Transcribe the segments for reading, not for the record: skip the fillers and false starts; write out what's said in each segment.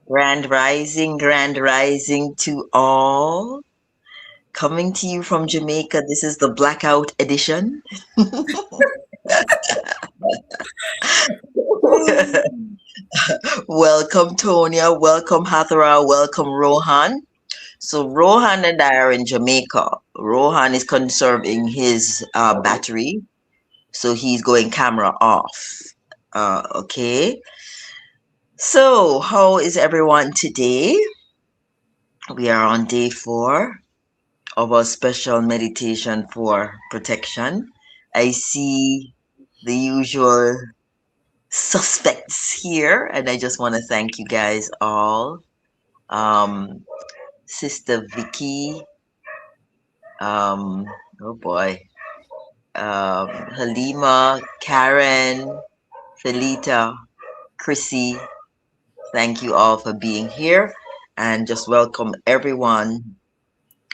Grand rising to all. Coming to you from Jamaica, this is the Blackout Edition. Welcome, Tonya. Welcome, Hathara. Welcome, Rohan. So, Rohan and I are in Jamaica. Rohan is conserving his battery, so he's going camera off. Okay. So, how is everyone today? We are on day 4 of our special meditation for protection. I see the usual suspects here, and I just want to thank you guys all. Um, Sister Vicky, um, oh boy, Halima, Karen, Felita, Chrissy, thank you all for being here, and just welcome everyone.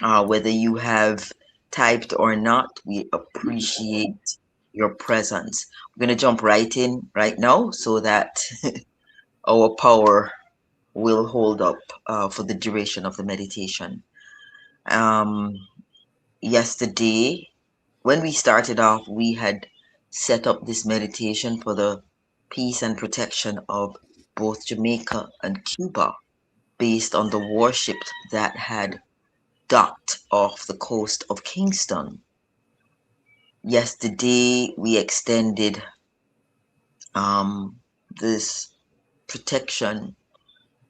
Whether you have typed or not, we appreciate your presence. We're going to jump right in right now so that our power will hold up for the duration of the meditation. Um, Yesterday, when we started off, we had set up this meditation for the peace and protection of both Jamaica and Cuba based on the warship that had docked off the coast of Kingston. Yesterday, we extended this protection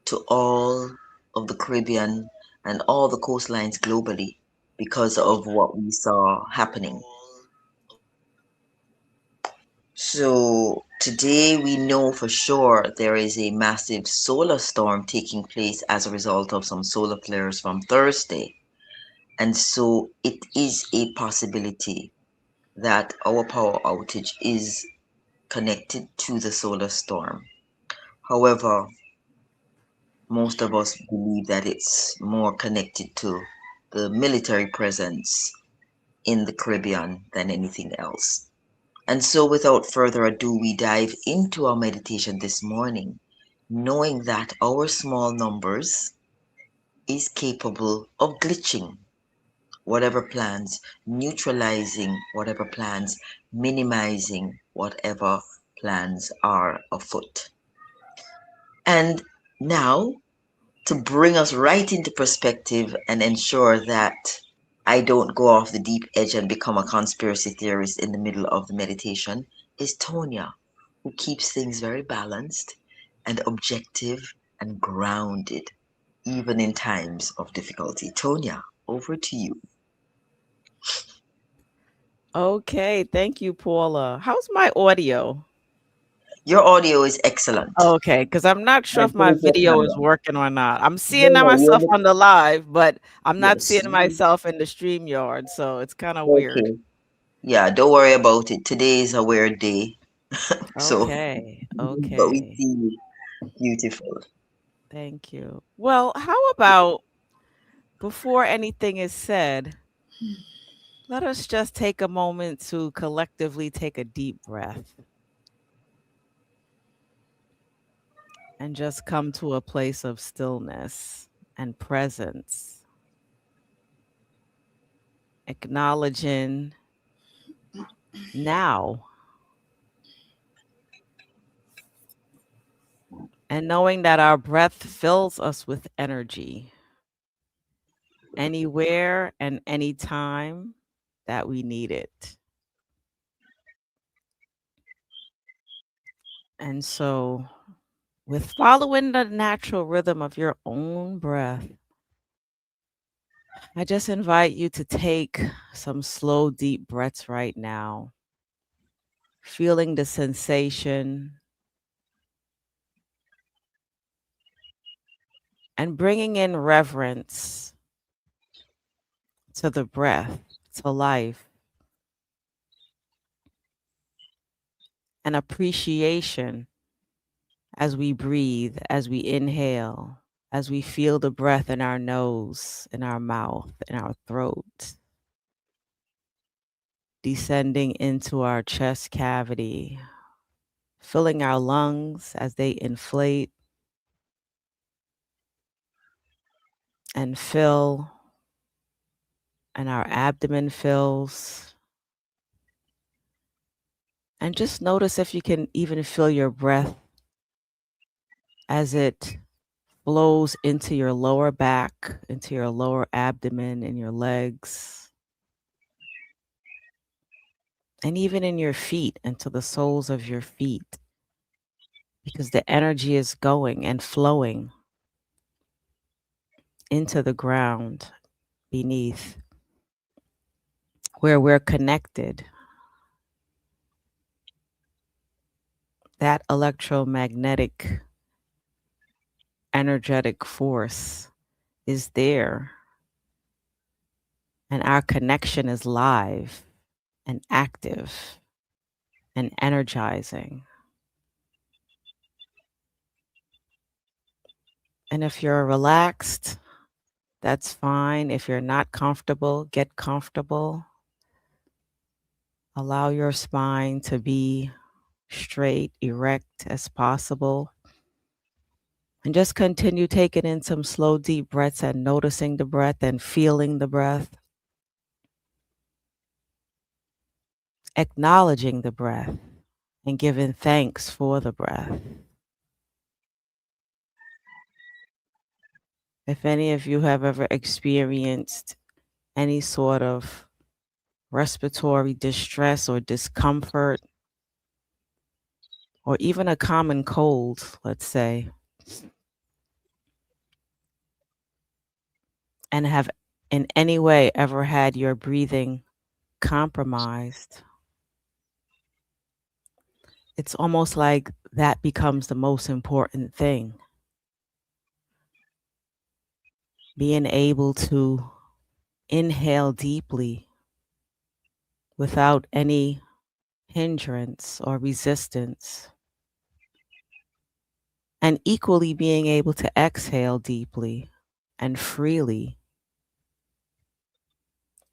to all of the Caribbean and all the coastlines globally because of what we saw happening. So today we know for sure there is a massive solar storm taking place as a result of some solar flares from Thursday. And so it is a possibility that our power outage is connected to the solar storm. However, most of us believe that it's more connected to the military presence in the Caribbean than anything else. And so, without further ado, we dive into our meditation this morning, knowing that our small numbers is capable of glitching whatever plans, neutralizing whatever plans, minimizing whatever plans are afoot. And now, to bring us right into perspective and ensure that I don't go off the deep edge and become a conspiracy theorist in the middle of the meditation, is Tonya, who keeps things very balanced and objective and grounded, even in times of difficulty. Tonya, over to you. Okay, thank you, Paula. How's my audio? Your audio is excellent. Okay, because I'm not sure And if so my is your video is camera. working or not. I'm No, seeing no, myself on the live, but I'm not yes. seeing myself in the StreamYard, so it's kind of weird. Okay. Yeah, don't worry about it. Today is a weird day. So, Okay, but we okay. see you. Beautiful. Thank you. Well, how about before anything is said, let us just take a moment to collectively take a deep breath and just come to a place of stillness and presence, acknowledging now and knowing that our breath fills us with energy anywhere and anytime that we need it. And so, with following the natural rhythm of your own breath, I just invite you to take some slow, deep breaths right now, feeling the sensation and bringing in reverence to the breath, to life, and appreciation as we breathe, as we inhale, as we feel the breath in our nose, in our mouth, in our throat, descending into our chest cavity, filling our lungs as they inflate, and fill, and our abdomen fills. And just notice if you can even feel your breath as it flows into your lower back, into your lower abdomen, and your legs, and even in your feet, into the soles of your feet, because the energy is going and flowing into the ground beneath where we're connected. That electromagnetic, energetic force is there, and our connection is live and active and energizing. And if you're relaxed, that's fine. If you're not comfortable, get comfortable. Allow your spine to be straight, erect as possible. And just continue taking in some slow, deep breaths and noticing the breath and feeling the breath, acknowledging the breath and giving thanks for the breath. If any of you have ever experienced any sort of respiratory distress or discomfort, or even a common cold, let's say, and have in any way ever had your breathing compromised, it's almost like that becomes the most important thing. Being able to inhale deeply without any hindrance or resistance, and equally being able to exhale deeply and freely.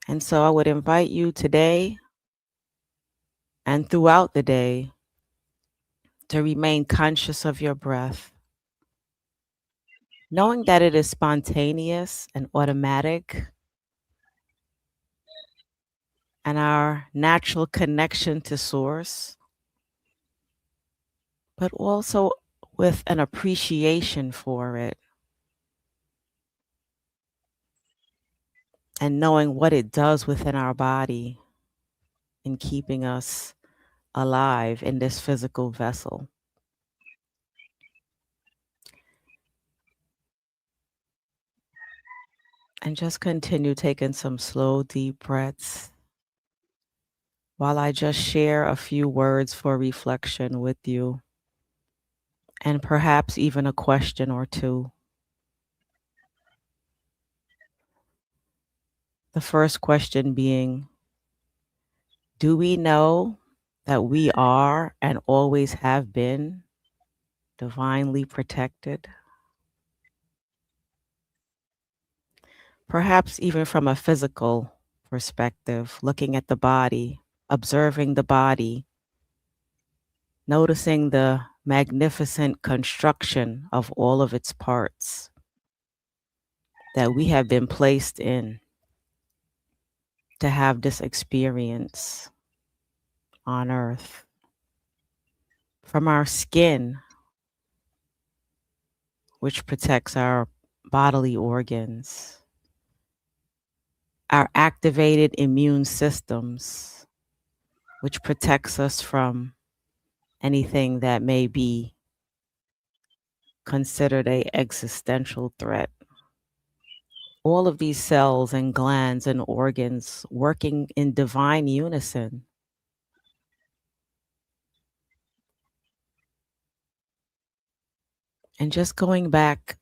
And so I would invite you today and throughout the day to remain conscious of your breath, knowing that it is spontaneous and automatic, and our natural connection to source, but also with an appreciation for it and knowing what it does within our body in keeping us alive in this physical vessel. And just continue taking some slow, deep breaths while I just share a few words for reflection with you, and perhaps even a question or two. The first question being, do we know that we are and always have been divinely protected? Perhaps even from a physical perspective, looking at the body, observing the body, noticing the magnificent construction of all of its parts that we have been placed in to have this experience on earth. From our skin, which protects our bodily organs, our activated immune systems, which protects us from anything that may be considered a existential threat. All of these cells and glands and organs working in divine unison. And just going back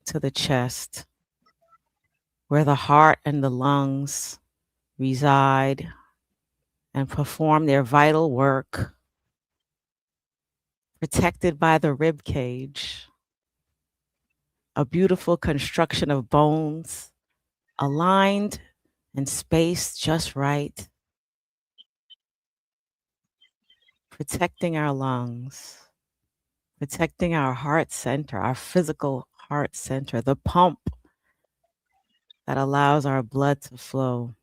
to the chest, where the heart and the lungs reside and perform their vital work, protected by the rib cage, a beautiful construction of bones, aligned and spaced just right, protecting our lungs, protecting our heart center, our physical heart center, the pump that allows our blood to flow.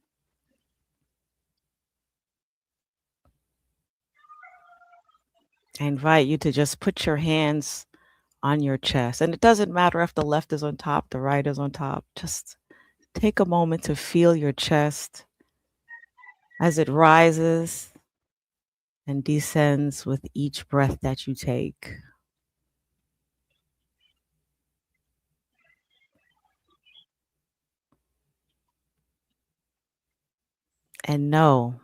I invite you to just put your hands on your chest. And it doesn't matter if the left is on top, the right is on top. Just take a moment to feel your chest as it rises and descends with each breath that you take. And know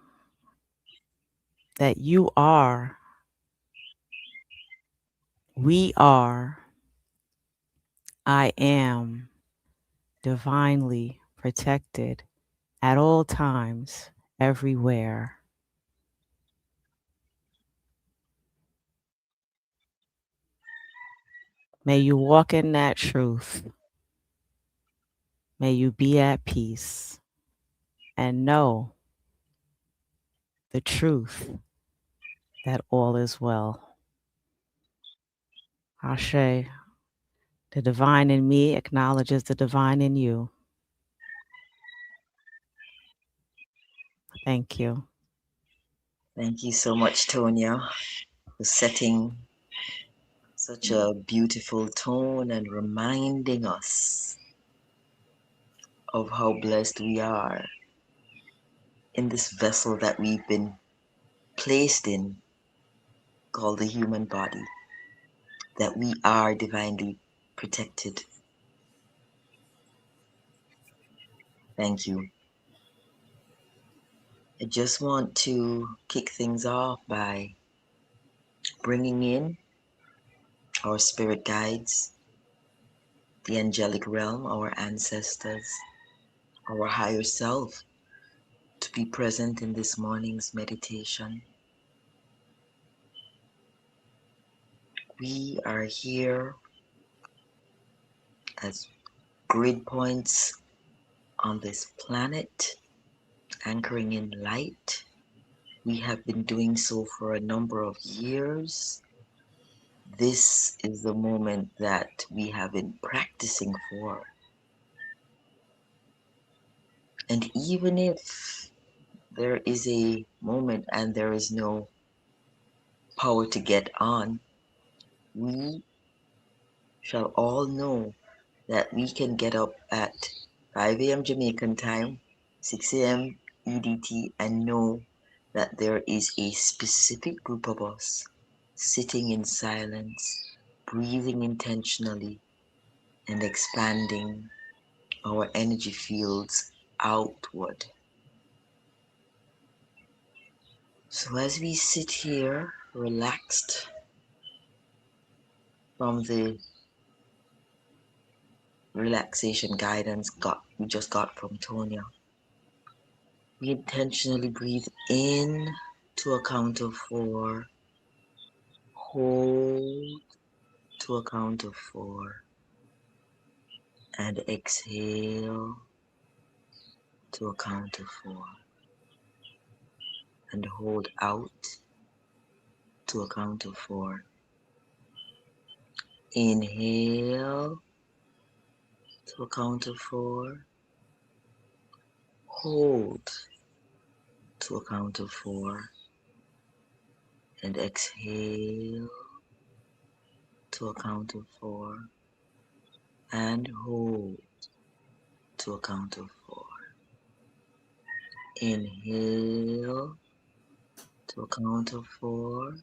that you are, we are, I am divinely protected at all times, everywhere. May you walk in that truth. May you be at peace and know the truth that all is well. Ashe, the divine in me acknowledges the divine in you. Thank you. Thank you so much, Tonya, for setting such a beautiful tone and reminding us of how blessed we are in this vessel that we've been placed in, called the human body, that we are divinely protected. Thank you. I just want to kick things off by bringing in our spirit guides, the angelic realm, our ancestors, our higher self, to be present in this morning's meditation. We are here as grid points on this planet, anchoring in light. We have been doing so for a number of years. This is the moment that we have been practicing for. And even if there is a moment and there is no power to get on, we shall all know that we can get up at 5 a.m. Jamaican time, 6 a.m. EDT, and know that there is a specific group of us sitting in silence, breathing intentionally, and expanding our energy fields outward. So as we sit here relaxed from the relaxation guidance we just got from Tonya, we intentionally breathe in to a count of 4, hold to a count of 4, and exhale to a count of 4, and hold out to a count of 4. Inhale to a count of 4, hold to a count of 4, and exhale to a count of 4, and hold to a count of 4. Inhale to a count of 4,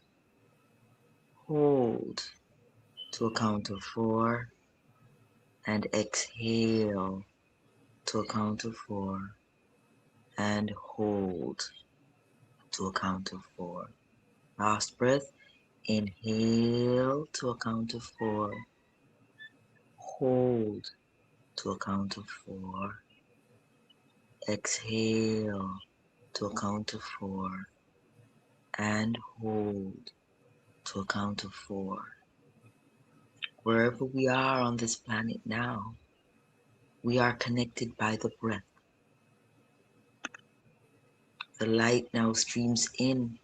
hold to a count of 4, and exhale to a count of 4, and hold to a count of 4. Last breath. Inhale to a count of 4, hold to a count of 4, exhale to a count of 4, and hold to a count of 4. Wherever we are on this planet now, we are connected by the breath. The light now streams in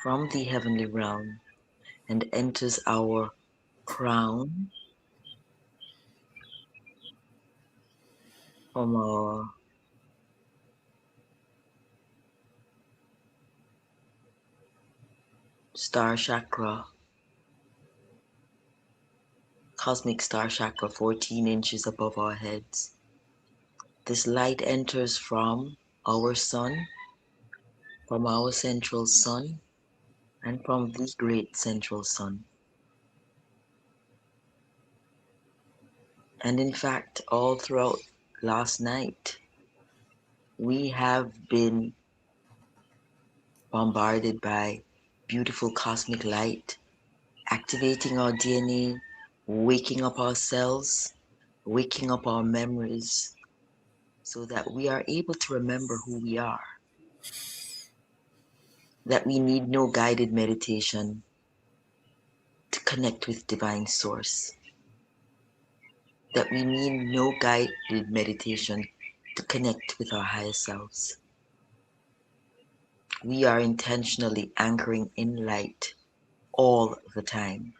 from the heavenly realm and enters our crown, from our star chakra, cosmic star chakra 14 inches above our heads. This light enters from our sun, from our central sun, and from the great central sun. And in fact, all throughout last night, we have been bombarded by beautiful cosmic light, activating our DNA, waking up our cells, waking up our memories, so that we are able to remember who we are, that we need no guided meditation to connect with divine source, that we need no guided meditation to connect with our higher selves. We are intentionally anchoring in light all the time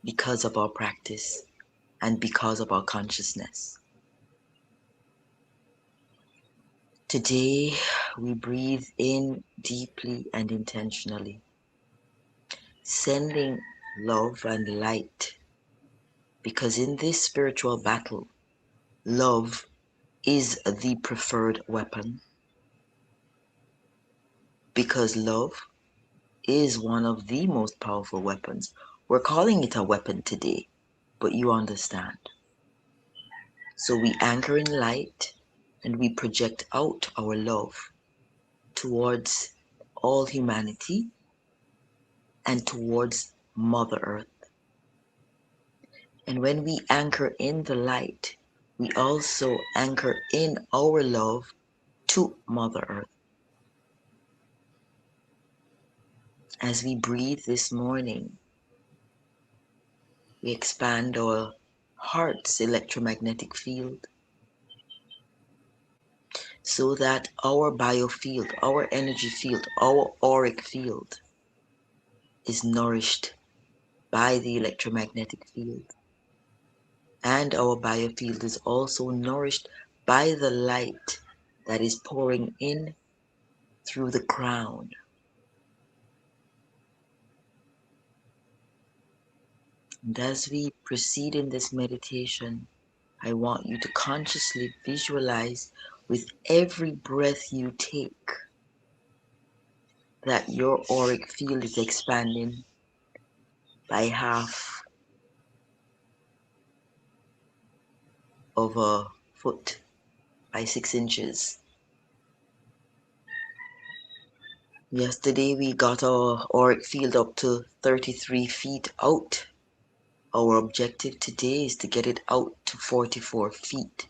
because of our practice and because of our consciousness. Today, we breathe in deeply and intentionally, sending love and light, because in this spiritual battle, love is the preferred weapon, because love is one of the most powerful weapons. We're calling it a weapon today, but you understand. So we anchor in light and we project out our love towards all humanity and towards Mother Earth. And when we anchor in the light, we also anchor in our love to Mother Earth. As we breathe this morning, we expand our heart's electromagnetic field so that our biofield, our energy field, our auric field is nourished by the electromagnetic field. And our biofield is also nourished by the light that is pouring in through the crown. And as we proceed in this meditation, I want you to consciously visualize with every breath you take that your auric field is expanding by half of a foot, by 6 inches. Yesterday we got our auric field up to 33 feet out. Our objective today is to get it out to 44 feet.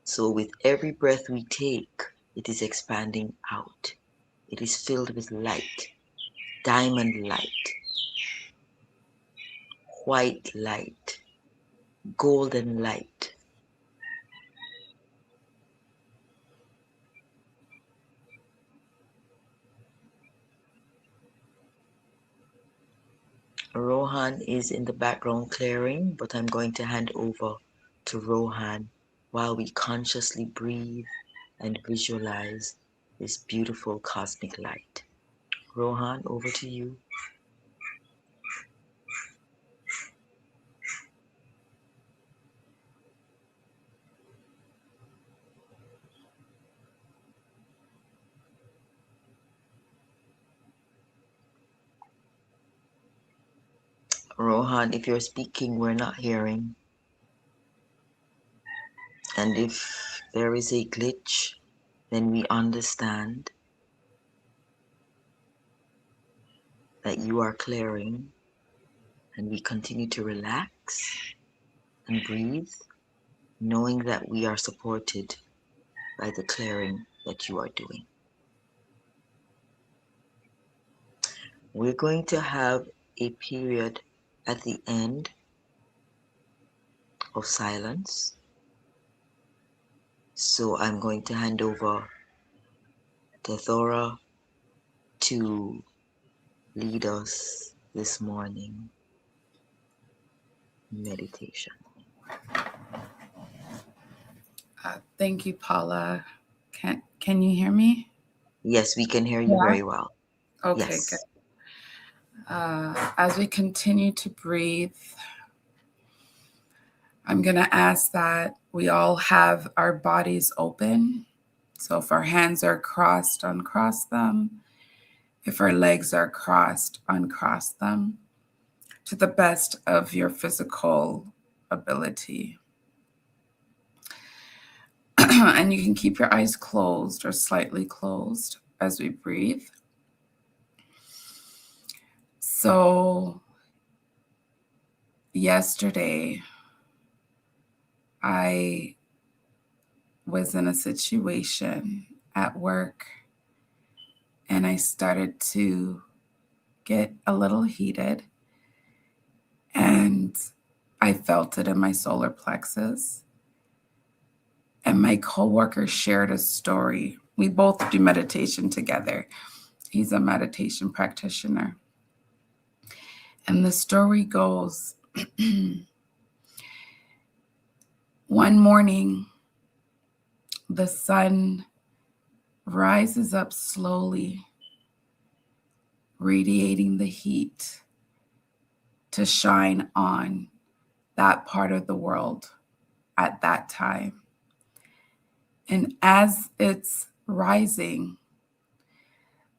So with every breath we take, it is expanding out. It is filled with light, diamond light, white light, golden light. Rohan is in the background clearing, but I'm going to hand over to Rohan while we consciously breathe and visualize this beautiful cosmic light. Rohan, over to you. Rohan, if you're speaking, we're not hearing. And if there is a glitch, then we understand that you are clearing, and we continue to relax and breathe, knowing that we are supported by the clearing that you are doing. We're going to have a period at the end of silence. So I'm going to hand over to Thora to lead us this morning in meditation. Thank you, Paula. Can you hear me? Yes, we can hear you Yeah. very well. Okay, good. Yes. As we continue to breathe, I'm going to ask that we all have our bodies open. So if our hands are crossed, uncross them. If our legs are crossed, uncross them to the best of your physical ability. And you can keep your eyes closed or slightly closed as we breathe. So, yesterday, I was in a situation at work and I started to get a little heated, and I felt it in my solar plexus. And my coworker shared a story. We both do meditation together. He's a meditation practitioner. And the story goes one morning, the sun rises up slowly, radiating the heat to shine on that part of the world at that time. And as it's rising,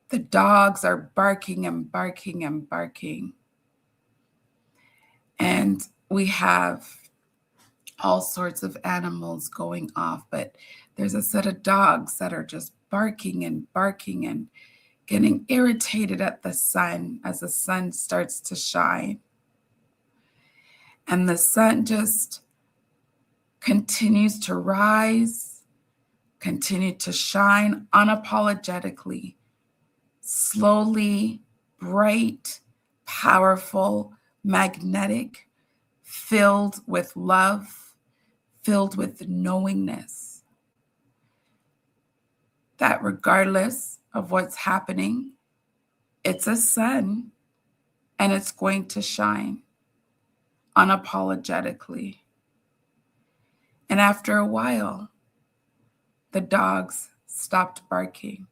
the dogs are barking and barking and barking. And we have all sorts of animals going off, but there's a set of dogs that are just barking and getting irritated at the sun as the sun starts to shine. And the sun just continues to rise, continue to shine unapologetically, slowly, bright, powerful, magnetic, filled with love, filled with knowingness that regardless of what's happening, it's a sun and it's going to shine unapologetically. And after a while, the dogs stopped barking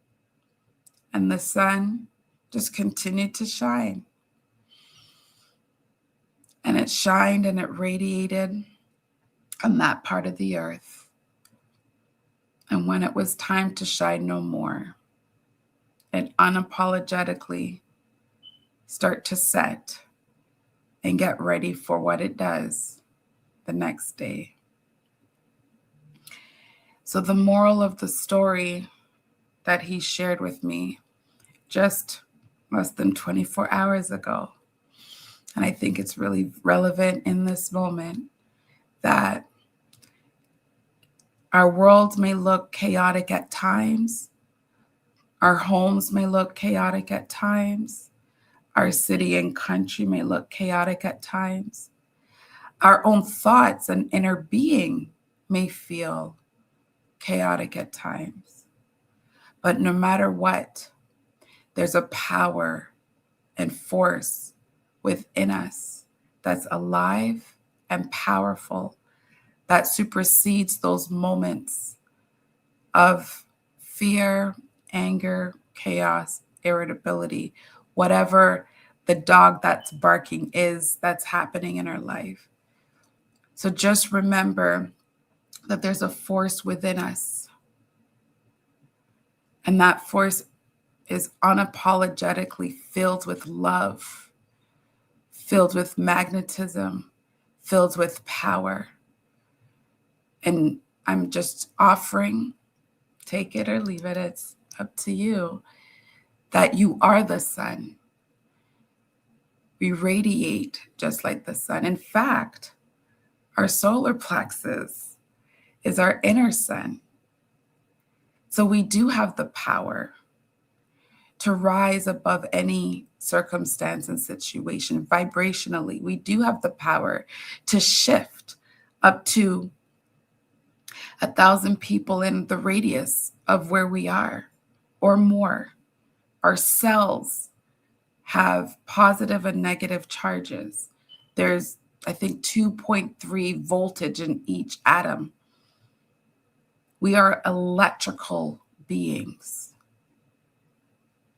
and the sun just continued to shine. And it shined and it radiated on that part of the earth. And when it was time to shine no more, it unapologetically start to set and get ready for what it does the next day. So the moral of the story that he shared with me just less than 24 hours ago, and I think it's really relevant in this moment, that our world may look chaotic at times, our homes may look chaotic at times, our city and country may look chaotic at times, our own thoughts and inner being may feel chaotic at times. But no matter what, there's a power and force within us that's alive and powerful that supersedes those moments of fear, anger, chaos, irritability, whatever the dog that's barking is that's happening in our life. So just remember that there's a force within us, and that force is unapologetically filled with love, filled with magnetism, filled with power. And I'm just offering, take it or leave it, it's up to you, that you are the sun. We radiate just like the sun. In fact, our solar plexus is our inner sun. So we do have the power to rise above any circumstance and situation vibrationally. We do have the power to shift up to 1,000 people in the radius of where we are or more. Our cells have positive and negative charges. There's, I think, 2.3 voltage in each atom. We are electrical beings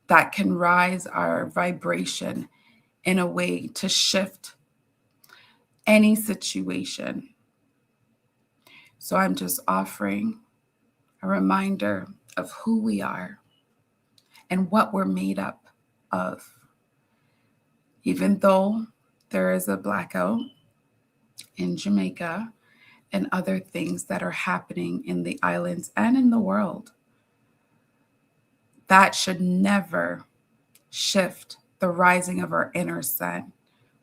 that can rise our vibration in a way to shift any situation. So I'm just offering a reminder of who we are and what we're made up of. Even though there is a blackout in Jamaica and other things that are happening in the islands and in the world, that should never shift the rising of our inner sun.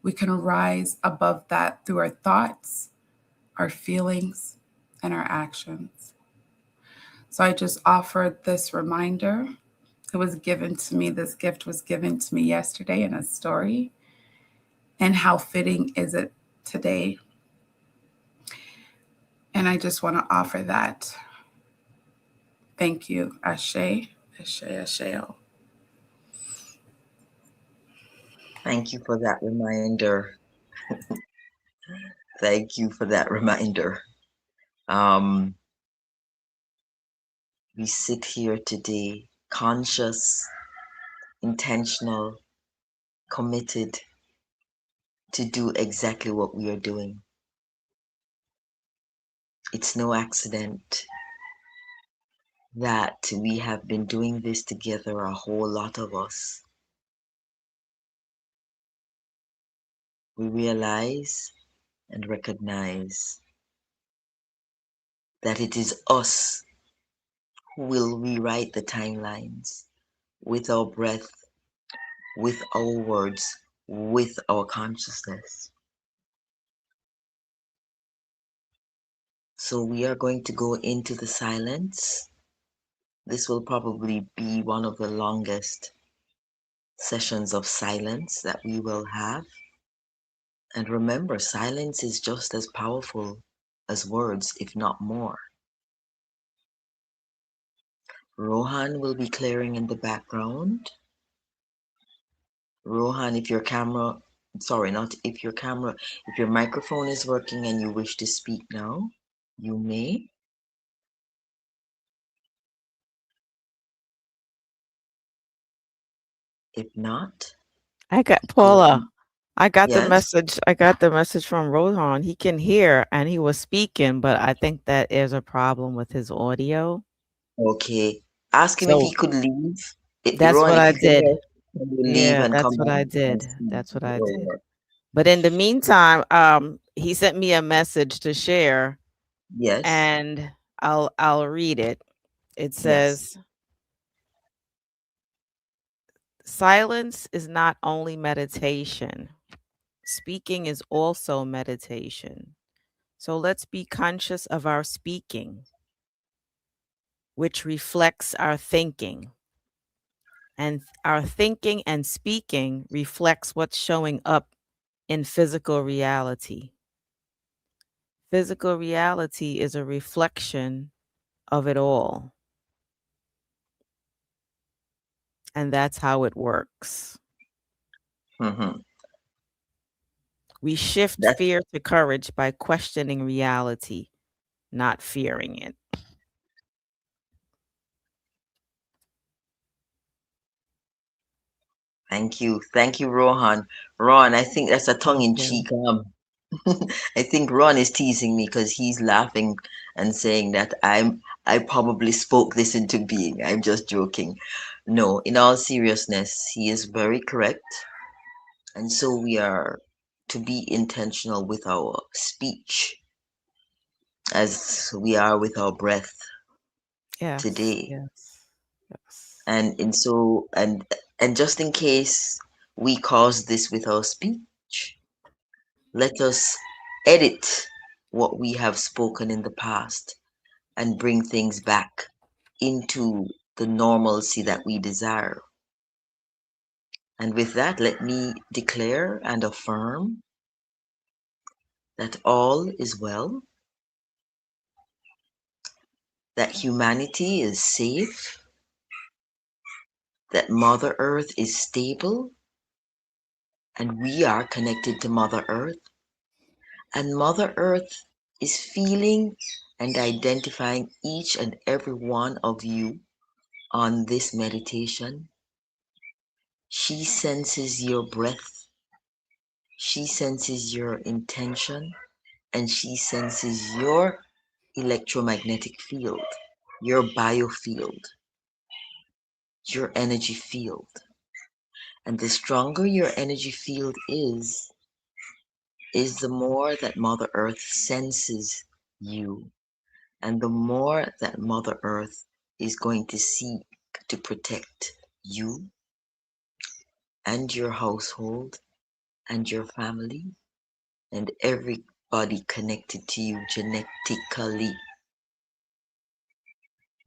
We can rise above that through our thoughts, our feelings, and our actions. So I just offered this reminder. It was given to me, this gift was given to me yesterday in a story. And how fitting is it today? And I just want to offer that. Thank you. Ashe, Ashe, Asheo. Thank you for that reminder. Thank you for that reminder. Um, we sit here today conscious, intentional, committed to do exactly what we are doing. It's no accident that we have been doing this together, a whole lot of us. We realize and recognize that it is us who will rewrite the timelines with our breath, with our words, with our consciousness. So we are going to go into the silence. This will probably be one of the longest sessions of silence that we will have. And remember, silence is just as powerful as words, if not more. Rohan will be clearing in the background. Rohan, if your camera, sorry, not if your camera, if your microphone is working and you wish to speak now, you may. If not, I got go Paula. on. I got the Yes? message. I got the message from Rohan. He can hear and he was speaking, but I think that is a problem with his audio. Okay. Ask him if he So could leave. that's Rohan, what if I you can did. hear, can you leave Yeah, and that's come what back I and did. speak? That's what I did. Or, But in the meantime, he sent me a message to share yes, and I'll read it. It yes. says, silence is not only meditation. Speaking is also meditation. So let's be conscious of our speaking, which reflects our thinking. And our thinking and speaking reflects what's showing up in physical reality. Physical reality is a reflection of it all. And that's how it works. Hmm. We shift That's, fear to courage by questioning reality, not fearing it. thank you. Thank you, Rohan. Ron, I think that's a tongue Thank in you. cheek. I think Ron is teasing me because he's laughing and saying that I probably spoke this into being. I'm just joking. No, in all seriousness, he is very correct. And so we are to be intentional with our speech as we are with our breath Yes, today. yes, yes. And just in case we cause this with our speech, let us edit what we have spoken in the past and bring things back into the normalcy that we desire. And with that, let me declare and affirm that all is well, that humanity is safe, that Mother Earth is stable, and we are connected to Mother Earth, and Mother Earth is feeling and identifying each and every one of you on this meditation. She senses your breath, she senses your intention, and she senses your electromagnetic field, your biofield, your energy field. And the stronger your energy field is the more that Mother Earth senses you, and the more that Mother Earth is going to seek to protect you and your household and your family and everybody connected to you genetically.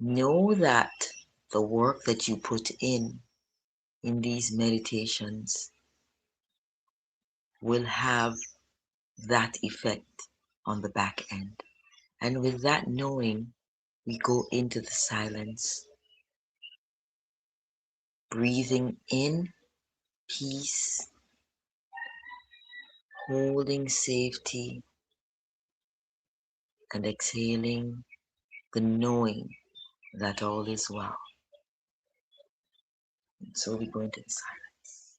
Know that the work that you put in these meditations will have that effect on the back end. And with that knowing, we go into the silence, breathing in peace, holding safety, and exhaling the knowing that all is well. And so we go into the silence.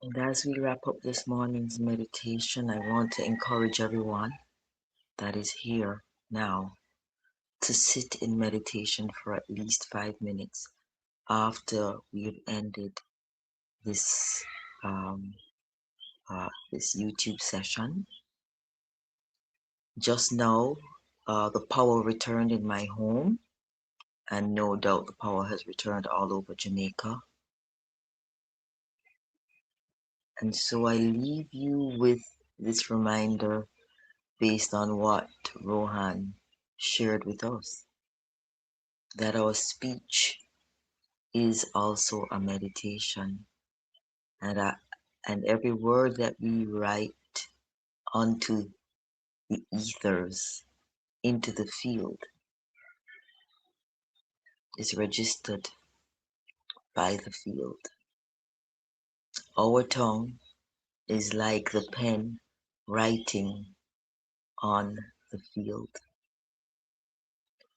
And as we wrap up this morning's meditation, I want to encourage everyone that is here now to sit in meditation for at least 5 minutes after we've ended this um, this YouTube session. Just now, the power returned in my home, and no doubt the power has returned all over Jamaica. And so I leave you with this reminder based on what Rohan shared with us, that our speech is also a meditation, and, and every word that we write onto the ethers, into the field, is registered by the field. Our tongue is like the pen writing on the field.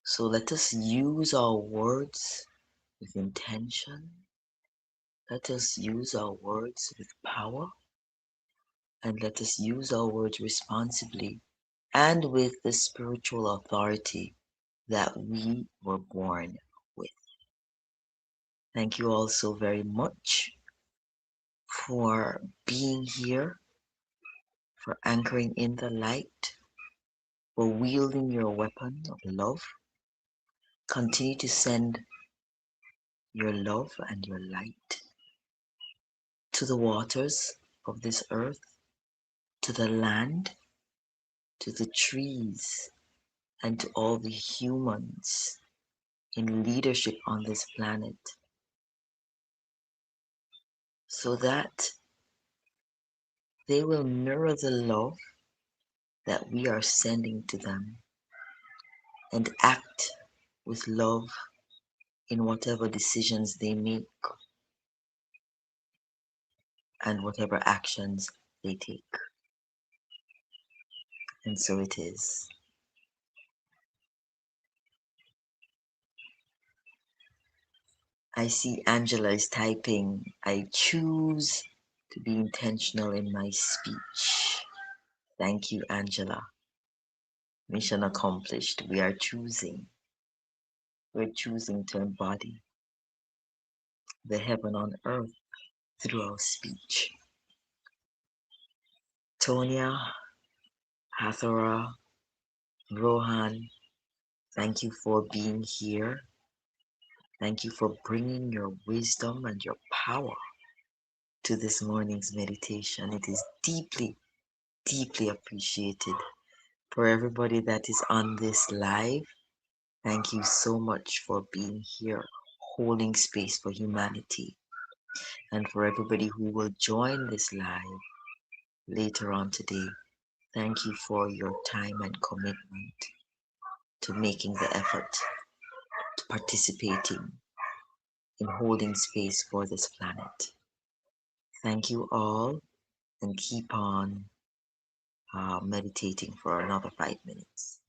So let us use our words with intention. Let us use our words with power, and let us use our words responsibly and with the spiritual authority that we were born with. Thank you all so very much for being here, for anchoring in the light, for wielding your weapon of love. Continue to send your love and your light to the waters of this earth, to the land, to the trees, and to all the humans in leadership on this planet, so that they will mirror the love that we are sending to them and act with love in whatever decisions they make and whatever actions they take. And so it is. I see Angela is typing, I choose to be intentional in my speech. Thank you, Angela. Mission accomplished. We are choosing. We're choosing to embody the heaven on earth through our speech. Tonya, Hathara, Rohan, thank you for being here. Thank you for bringing your wisdom and your power to this morning's meditation. It is deeply, deeply appreciated. For everybody that is on this live, thank you so much for being here, holding space for humanity. And for everybody who will join this live later on today, thank you for your time and commitment to making the effort, to participating in holding space for this planet. Thank you all, and keep on meditating for another 5 minutes.